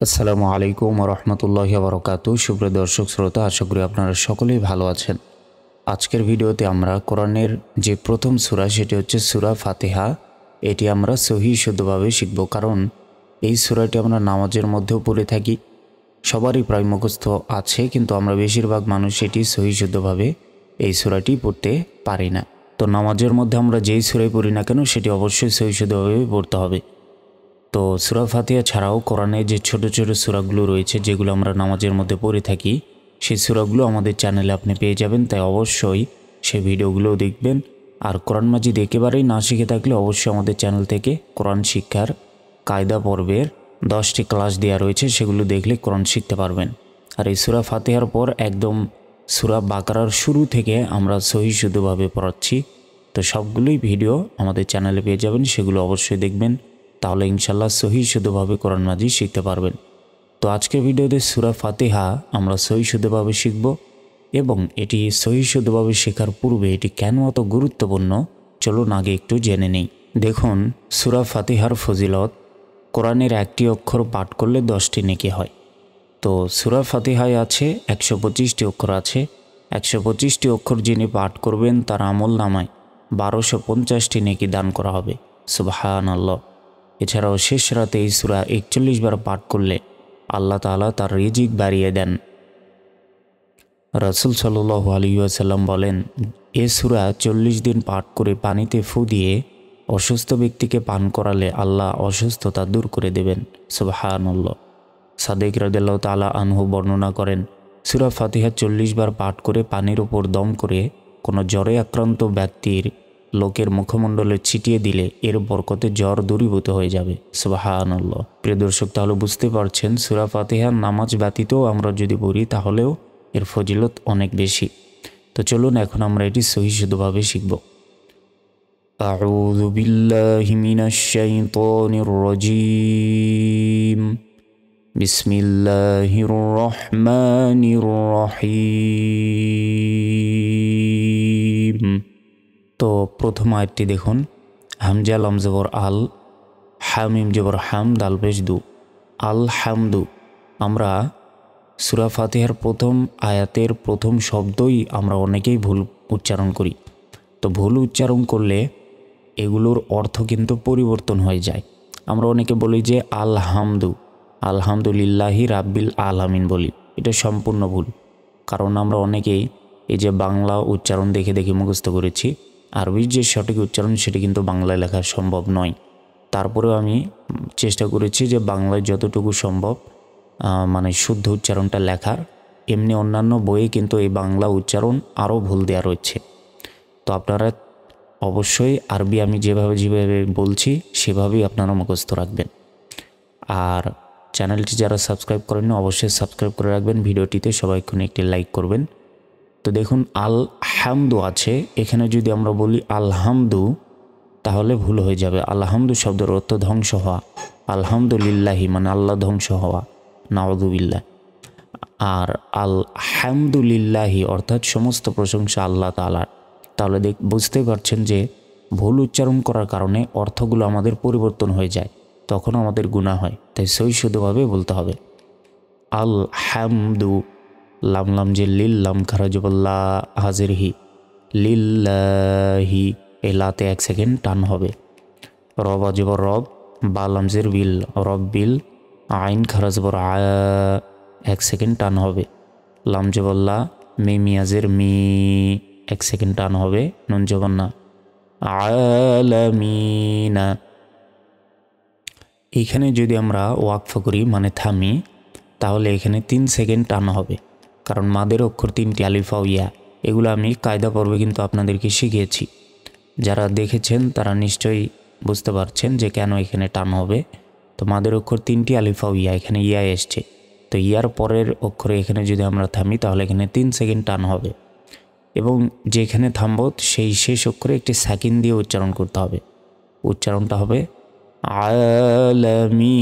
আসসালামু আলাইকুম ওয়া রাহমাতুল্লাহি ওয়া বারাকাতুহু। সুপ্রিয় দর্শক শ্রোতা, আশা করি আপনারা সকলেই ভালো আছেন। আজকের ভিডিওতে আমরা কোরআনের যে প্রথম সূরা সেটি হচ্ছে সূরা ফাতিহা। এটি আমরা সহিহ শুদ্ধভাবে শিখব, কারণ এই সূরাটি আমরা নামাজের মধ্যেও পড়ে থাকি। সবারই প্রায় মুখস্থ আছে, কিন্তু আমরা বেশিরভাগ মানুষ এটি সহিহ শুদ্ধভাবে এই সূরাটি পড়তে পারি না। তো নামাজের মধ্যে আমরা যেই সূরাই পড়ি না কেন সেটি অবশ্যই সহিহ শুদ্ধভাবে পড়তে হবে। তো সূরা ফাতিহা ছাড়াও কোরআনে যে ছোট ছোট সূরাগুলো রয়েছে যেগুলো আমরা নামাজের মধ্যে পড়ে থাকি, সেই সূরাগুলো আমাদের চ্যানেলে আপনি পেয়ে যাবেন। তাই অবশ্যই সেই ভিডিওগুলোও দেখবেন। আর কোরআন মাজিদ একেবারেই না শিখে থাকলে অবশ্যই আমাদের চ্যানেল থেকে কোরআন শিক্ষার কায়দা পর্বের 10টি ক্লাস দেওয়া রয়েছে, সেগুলো দেখলে কোরআন শিখতে পারবেন। আর এই সূরা ফাতিহার পর একদম সূরা বাকারার শুরু থেকে আমরা সহিহ শুদ্ধভাবে পড়াচ্ছি। তো সবগুলোই ভিডিও আমাদের চ্যানেলে পেয়ে যাবেন, সেগুলো অবশ্যই দেখবেন। তাহলে ইনশাল্লাহ সহিহ শুদ্ধভাবে কোরআন মাজিদ শিখতে পারবেন। তো আজকের ভিডিওতে সূরা ফাতিহা আমরা সহিহ শুদ্ধভাবে শিখব, এবং এটি সহিহ শুদ্ধভাবে শেখার পূর্বে এটি কেন এত গুরুত্বপূর্ণ চলুন আগে একটু জেনে নেই। দেখুন, সূরা ফাতিহার ফজিলত, কোরআনের একটি অক্ষর পাঠ করলে 10টি নেকি হয়। তো সূরা ফাতিহায় আছে 125টি অক্ষর আছে। 125টি অক্ষর যিনি পাঠ করবেন তার আমল নামায় 1250টি নেকি দান করা হবে। সুবহানাল্লাহ। এছাড়াও শেষ রাতে এই সূরা 41 বার পাঠ করলে আল্লাহ তাআলা তার রিজিক বাড়িয়ে দেন। রাসূল সাল্লাল্লাহু আলাইহি ওয়াসাল্লাম বলেন, এ সূরা 40 দিন পাঠ করে পানিতে ফু দিয়ে অসুস্থ ব্যক্তিকে পান করালে আল্লাহ অসুস্থতা দূর করে দেবেন। সুবহানাল্লাহ। সাদিক রাদিয়াল্লাহু তাআলা আনহু বর্ণনা করেন, সূরা ফাতিহা 40 বার পাঠ করে পানির উপর দম করে কোনো জ্বরে আক্রান্ত ব্যক্তির লোকের মুখমণ্ডলে ছিটিয়ে দিলে এর বরকতে জ্বর দূরীভূত হয়ে যাবে। সুবহানাল্লাহ। প্রিয় দর্শক, তাহলে বুঝতে পারছেন সূরা ফাতিহা নামাজ ব্যতীতও আমরা যদি পড়ি তাহলেও এর ফজিলত অনেক বেশি। তো চলুন এখন আমরা এটি সহিহ শুদ্ধভাবে শিখব। আউযু বিল্লাহি মিনাশ শাইতানির রাজীম। বিসমিল্লাহির রহমানির রহিম। তো প্রথম আয়াতটি দেখুন, হামজা লাম জবর আল, হামিম জবর হাম, দাল পেশ দু, আল হামদু। আমরা সূরা ফাতিহার প্রথম আয়াতের প্রথম শব্দই আমরা অনেকেই ভুল উচ্চারণ করি। তো ভুল উচ্চারণ করলে এগুলোর অর্থ কিন্তু পরিবর্তন হয়ে যায়। আমরা অনেকে বলি যে আলহামদু, আলহামদুলিল্লাহি রাব্বিল আলামিন বলি। এটা সম্পূর্ণ ভুল, কারণ আমরা অনেকেই এই যে বাংলা উচ্চারণ দেখে দেখে মুখস্থ করেছি, আরবির যে সঠিক উচ্চারণ সেটি কিন্তু বাংলায় লেখা সম্ভব নয়। তারপরেও আমি চেষ্টা করেছি যে বাংলায় যতটুকু সম্ভব মানে শুদ্ধ উচ্চারণটা লেখার। এমনি অন্যান্য বইয়ে কিন্তু এই বাংলা উচ্চারণ আরও ভুল দেওয়া রয়েছে। তো আপনারা অবশ্যই আরবি আমি যেভাবে যেভাবে বলছি সেভাবেই আপনারা মুখস্থ রাখবেন। আর চ্যানেলটি যারা সাবস্ক্রাইব করেন অবশ্যই সাবস্ক্রাইব করে রাখবেন। ভিডিওটিতে সবাই একটি লাইক করবেন। তো দেখুন, আল হামদু আছে, এখানে যদি আমরা বলি আলহামদু তাহলে ভুল হয়ে যাবে। আলহামদু শব্দের অর্থ ধ্বংস হওয়া, আলহামদুলিল্লাহি মানে আল্লাহ ধ্বংস হওয়া, নাউযুবিল্লাহ। আর আল হামদুলিল্লাহি অর্থাৎ সমস্ত প্রশংসা আল্লাহ তাআলার। তাহলে বুঝতে পারছেন যে ভুল উচ্চারণ করার কারণে অর্থগুলো আমাদের পরিবর্তন হয়ে যায়, তখন আমাদের গুনাহ হয়। তাই সহিহ শুদ্ধভাবে বলতে হবে আল হামদু। লাম লাম যে লিল লাম খারাজবল্লা হাজির হি, লিল্লাহি, এই লাতে 1 সেকেন্ড টান হবে। রব আজবর রব, বা লামজের বিল, রব বিল, আইন খারাজবর 1 সেকেন্ড টান হবে। লাম জবল্লা, মে মিয়াজের মি, 1 সেকেন্ড টান হবে। নুন জবন্না, আলামিনা। এইখানে যদি আমরা ওয়াকফ করি মানে থামি, তাহলে এখানে 3 সেকেন্ড টান হবে, কারণ মাদের অক্ষর 3টি, আলিফ ওয়া ইয়া। এগুলো আমি কায়দা পর্বে কিন্তু আপনাদেরকে শিখিয়েছি। যারা দেখেছেন তারা নিশ্চয়ই বুঝতে পারছেন যে কেন এখানে টান হবে। তো মাদের অক্ষর 3টি, আলিফ ওয়া ইয়া, এখানে ইয়া এসছে। তো ইয়ার পরের অক্ষরে এখানে যদি আমরা থামি তাহলে এখানে 3 সেকেন্ড টান হবে, এবং যেখানে থামব সেই শেষ অক্ষরে একটি সাকিন দিয়ে উচ্চারণ করতে হবে। উচ্চারণটা হবে আলামিন,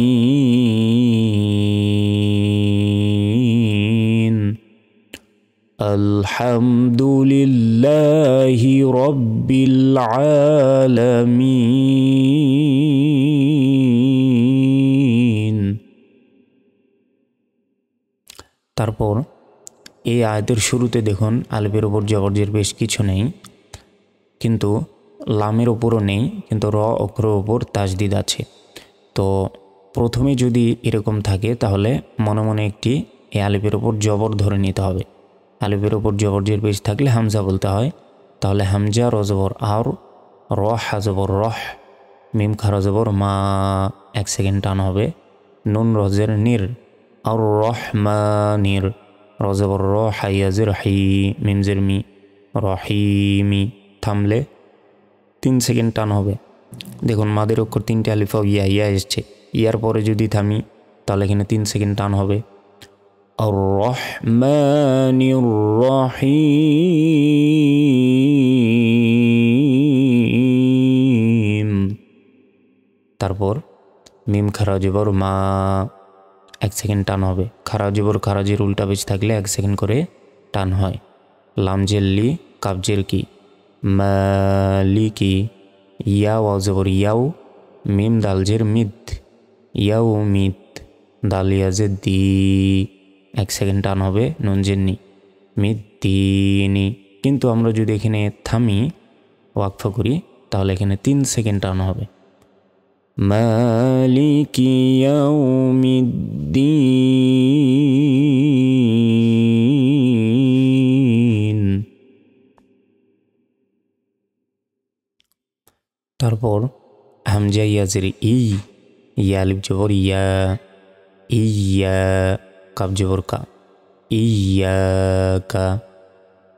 আলহামদুলিল্লাহি রাব্বিল আলামিন। তারপর এই আয়াতের শুরুতে দেখুন আলিফের ওপর জবরজের বেশ কিছু নেই, কিন্তু লামের ওপরও নেই, কিন্তু র অক্ষরের ওপর তাজদিদ আছে। তো প্রথমে যদি এরকম থাকে তাহলে মনে মনে একটি এই আলিফের ওপর জবর ধরে নিতে হবে। আলিফের ওপর জবরজের বেশ থাকলে হামজা বলতে হয়। তাহলে হামজা রজবর আর, র হাজবর রহ, মিম খারা জবর মা, 1 সেকেন্ড টান হবে। নুন রজের নির, আর রহমানির, রজবর র হাইয়াজের হাই, মিমজের মি, রহিমি। থামলে 3 সেকেন্ড টান হবে। দেখুন মাদের অক্ষর 3টে আলিফ ইয়া ইয়া এসছে, ইয়ার পরে যদি থামি তাহলে এখানে 3 সেকেন্ড টান হবে। আর রহমানির রহিম। তারপর মিম খারা জবর মা, 1 সেকেন্ড টান হবে। খারা জবর খারাজের উল্টা পেশ থাকলে 1 সেকেন্ড করে টান হয়। লামজের লি, কাবজের কি, মালিকি। ইয়াও জবর ইয়াও, মিম দালজের মিদ, ইয়াও মিদ। দালিয়াজের দি, 1 সেকেন্ড টান হবে। নুনজের নি, মিদ দিনি। কিন্তু আমরা যদি এখানে থামি ওয়াকফা করি তাহলে এখানে 3 সেকেন্ড টান হবে। মালিকি ইয়াউমিদ্দিন। তারপর হামজা ইয়াজের ই, ইয়া আলিফ জবর ইয়া, ইয়া কাব জবর কা, ইয়াকা।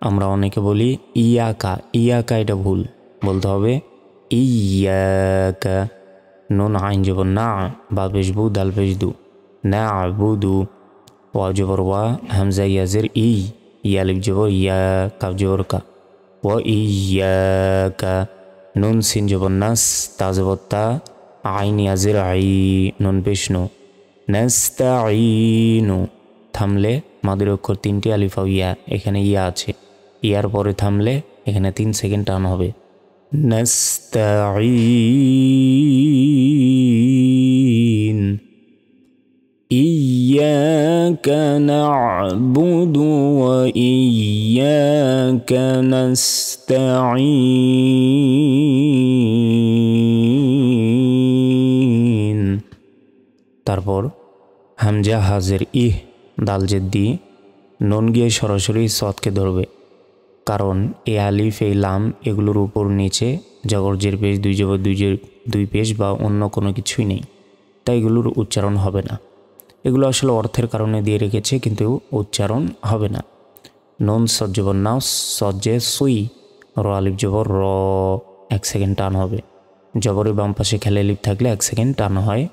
আমরা অনেকে বলি ইয়াকা, ইয়াকা, এটা ভুল, বলতে হবে ইয়াকা। নুন আইন জবর না, বা পেশ বু, দাল পেশ দু, না আবুদু। ওয়া জবর ওয়া, হামজা ইয়াজের ই, ইয়া আলিফ জবর ইয়া, কাব জবর কা, ওয়া ইয়াকা। নুন সিন জবর নাস, তা জবর তা, আইন ইয়াজের আই, নুন পেশ নু, নাস্তাঈনু। থামলে মাদের অক্ষর 3টে আলিফ ইয়া, এখানে ইয়া আছে, ইয়ার পরে থামলে এখানে 3 সেকেন্ড টান হবে। নাস্তাঈন। ইয়াকা না'বুদু ওয়া ইয়াকা নাস্তাঈন। তারপর হামজা হাজের ইহ, দাল জেদ্দি, নুন গিয়ে সরাসরি সদকে ধরবে, কারণ এই আলিফ এই লাম এগুলোর উপর নিচে জবরজের পেশ, 2 জবর 2 পেশ বা অন্য কোনো কিছুই নেই, তাই এগুলোর উচ্চারণ হবে না। এগুলো আসলে অর্থের কারণে দিয়ে রেখেছে, কিন্তু উচ্চারণ হবে না। নুন সদ জবর নাও, সজ্জে সুই, র আলিফ জবর র, 1 সেকেন্ড টান হবে। জবরের বাম পাশে খেলে আলিফ থাকলে 1 সেকেন্ড টান হয়।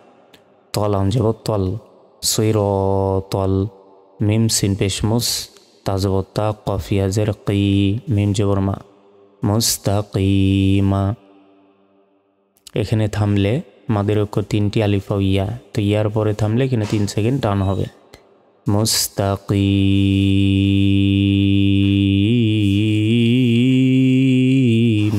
তল আম জবর তল, সুই র তল। মিম সিন পেশ মুস, তা জবর তা, কফ ইয়াজের কি, মিম জবর মা, মুস্তাকিমা। এখানে থামলে মাদের অক্ষর 3টি আলিফ ইয়া, তো ইয়ার পরে থামলে এখানে 3 সেকেন্ড টান হবে। মুস্তাকিম।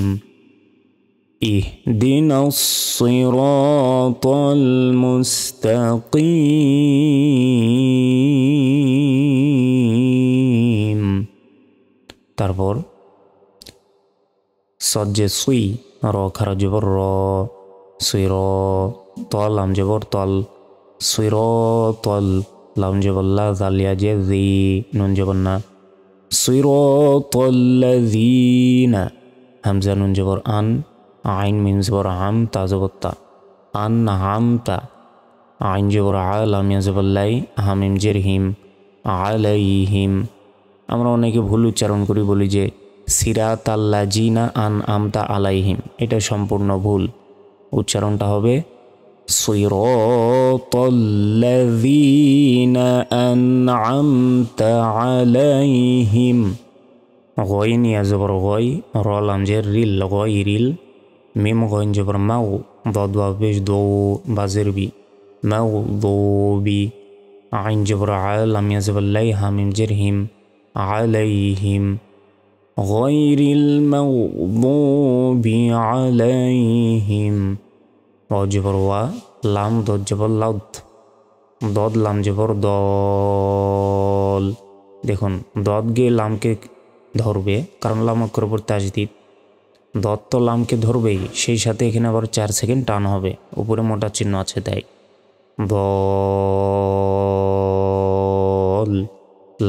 ইহদিনাস সিরাতাল মুস্তাকিম। তারপর সজ্জে সুই, র খারা জবর র, সুই র। তল আম জবর তল, সুই র তল। লাম জবর লা, জালিয়া জে জি, নুন জবর না, সুই র তল্লাযীনা। হামজা নুন জবর আন, আইন মিম জবর আম, তা জবর তা, আন আমতা। আইন জবর আ, লাম ইয়া জবর লাই, হামিম জের হিম, আলাইহিম। আমরা অনেকে ভুল উচ্চারণ করি, বলি যে সিরাতাল্লাযীনা আন আমতা আলাইহিম, এটা সম্পূর্ণ ভুল। উচ্চারণটা হবে সিরাতাল্লাযীনা আন'আমতা আলাইহিম। গইন ইয়া জবর গই, র লাম জের রিল, গইরিল। মিম গইন জবর মাউ, দদ ওয়া পেশ দো, বাজের বি, মাউদুবি। আইন জবর আ, লাম ইয়া জবর লাই, হামিম জের হিম, আলাইহিম। গয়রিল মাগদুবি আলাইহিম। ওয়া জবর ওয়া, লাম দদ জবর লাউদ, দদ লাম জবর দল, দেখুন দত গিয়ে লামকে ধরবে, কারণ লাম অক্ষরের উপর তাজদিদ, দত তো লামকে ধরবেই, সেই সাথে এখানে আবার 4 সেকেন্ড টান হবে, উপরে মোটা চিহ্ন আছে তাই। বল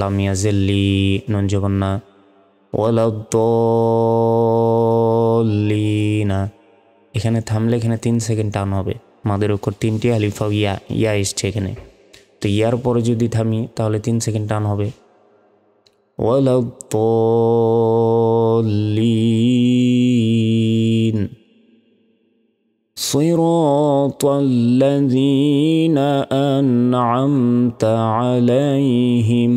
লাম ইয়াজিল্লি নুন জবর না, ওয়ালাদ্দল্লিনা, এখানে থামলে এখানে 3 সেকেন্ড টান হবে, মাদের অক্ষর 3টি আলিফ ও ইয়া এসছে এখানে, তো ইয়ার পরে যদি থামি তাহলে 3 সেকেন্ড টান হবে। ওয়ালাদ্দল্লিন সিরাতাল্লাযীনা আন'আমতা আলাইহিম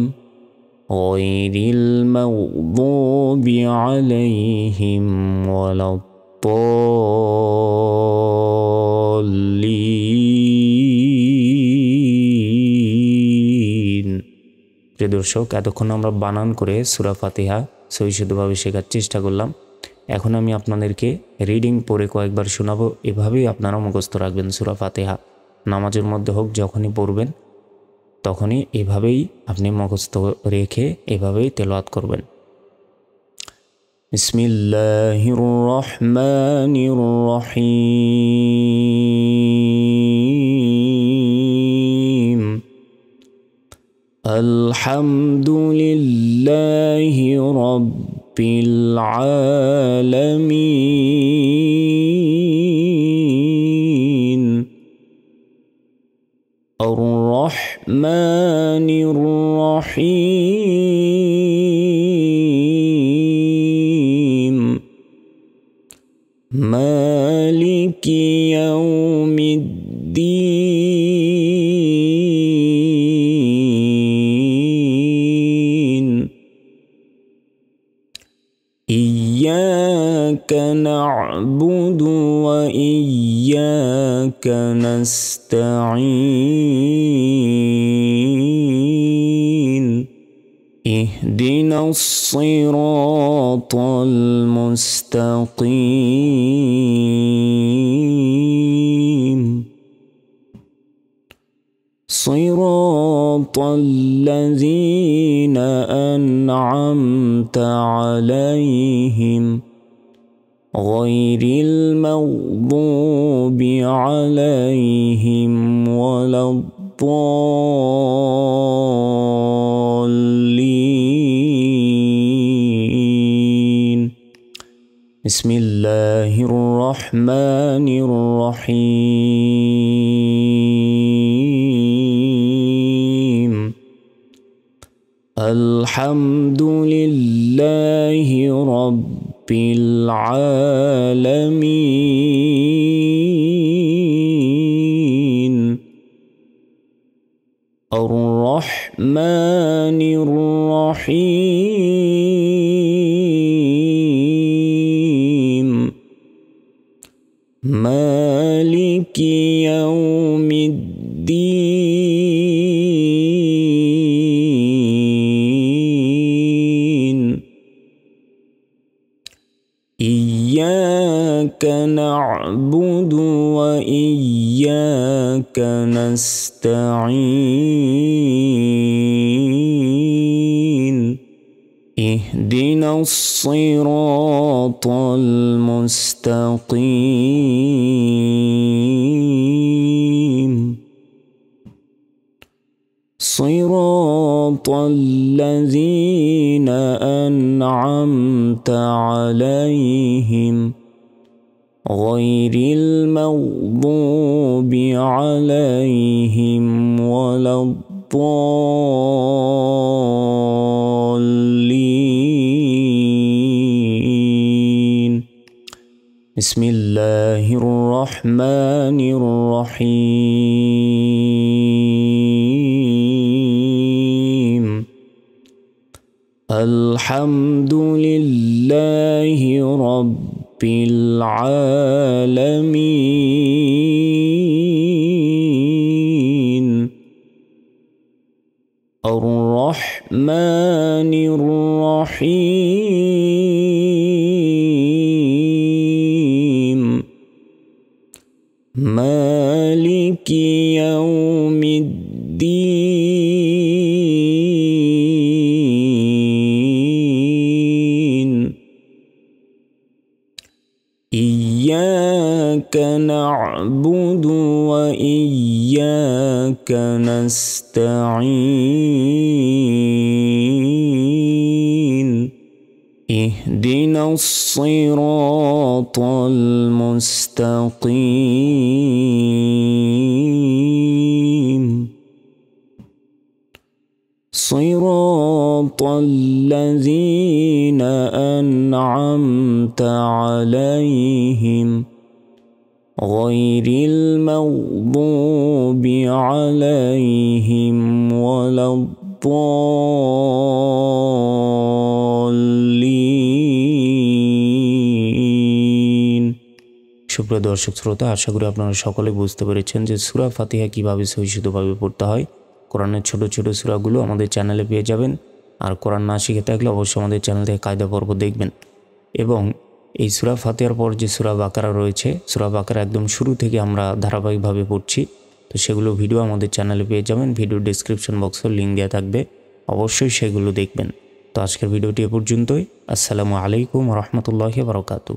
গায়রিল মাগদুবি আলাইহিম ওয়ালাদ্দল্লিন। প্রিয় দর্শক, এতক্ষণ আমরা বানান করে সূরা ফাতিহা সহিষ্ণুভাবে শেখার চেষ্টা করলাম। এখন আমি আপনাদেরকে রিডিং পড়ে কয়েকবার শোনাবো, এভাবেই আপনারা মুখস্থ রাখবেন সূরা ফাতিহা। নামাজের মধ্যে হোক, যখনই পড়বেন তখনই এভাবেই আপনি মুখস্থ রেখে এভাবেই তেলাওয়াত করবেন। বিসমিল্লাহির রহমানির রহিম। আলহামদুলিল্লাহি রাব্বিল আলামিন আর রহমানির রহিম মালিকি ইয়াউমিদ্দিন ইয়্যাকা না'বুদু ওয়া ইয়্যাকা নাস্তাঈন ইহদিনাস সিরাতাল মুস্তাকিম সিরাতাল্লাযীনা আন'আমতা আলাইহিম গায়রিল মাগদুবি আলাইহিম ওয়ালাদ্দল্লিন। বিসমিল্লাহির রহমানির রহিম। আলহামদুলিল্লাহি রাব্বিল আলামিন আর রহমানির রহিম মালিকি ইয়াউমিদ্দিন ইয়্যাকা না'বুদু ওয়া ইয়্যাকা নাস্তাঈন ইহদিনাস সিরাতাল মুস্তাকিম সিরাতাল্লাযীনা আন'আমতা আলাইহিম গায়রিল মাগদুবি আলাইহিম ওয়ালাদ্দল্লিন। বিসমিল্লাহির রহমানির রহিম। আলহামদুলিল্লাহি রাব্বিল আলামিন আর রহমানির রহিম মালিকি ইয়াউমিদ্দিন نعبد وإياك نستعين اهدنا الصراط المستقيم صراط الذين أنعمت عليهم غير المغضوب عليهم ولا الضالين। সুপ্রিয় দর্শক শ্রোতা, আশা করি আপনারা সকলে বুঝতে পেরেছেন যে সূরা ফাতিহা কিভাবে সহিষ্ণুভাবে পড়তে হয়। কোরআনের ছোট ছোট সূরাগুলো আমাদের চ্যানেলে পেয়ে যাবেন। আর কোরআন না শিখে থাকলে অবশ্যই আমাদের চ্যানেল থেকে কায়দা পর্ব দেখবেন। এবং এই সূরা ফাতিহার পর যে সূরা বাকারা রয়েছে, সূরা বাকারা একদম শুরু থেকে আমরা ধারাবাহিকভাবে পড়ছি, তো সেগুলো ভিডিও আমাদের চ্যানেলে পেয়ে যাবেন। ভিডিও ডেসক্রিপশন বক্সে লিঙ্ক দেওয়া থাকবে, অবশ্যই সেগুলো দেখবেন। তো আজকের ভিডিওটি এ পর্যন্তই। আসসালামু আলাইকুম ওয়া রাহমাতুল্লাহি ওয়া বারাকাতুহু।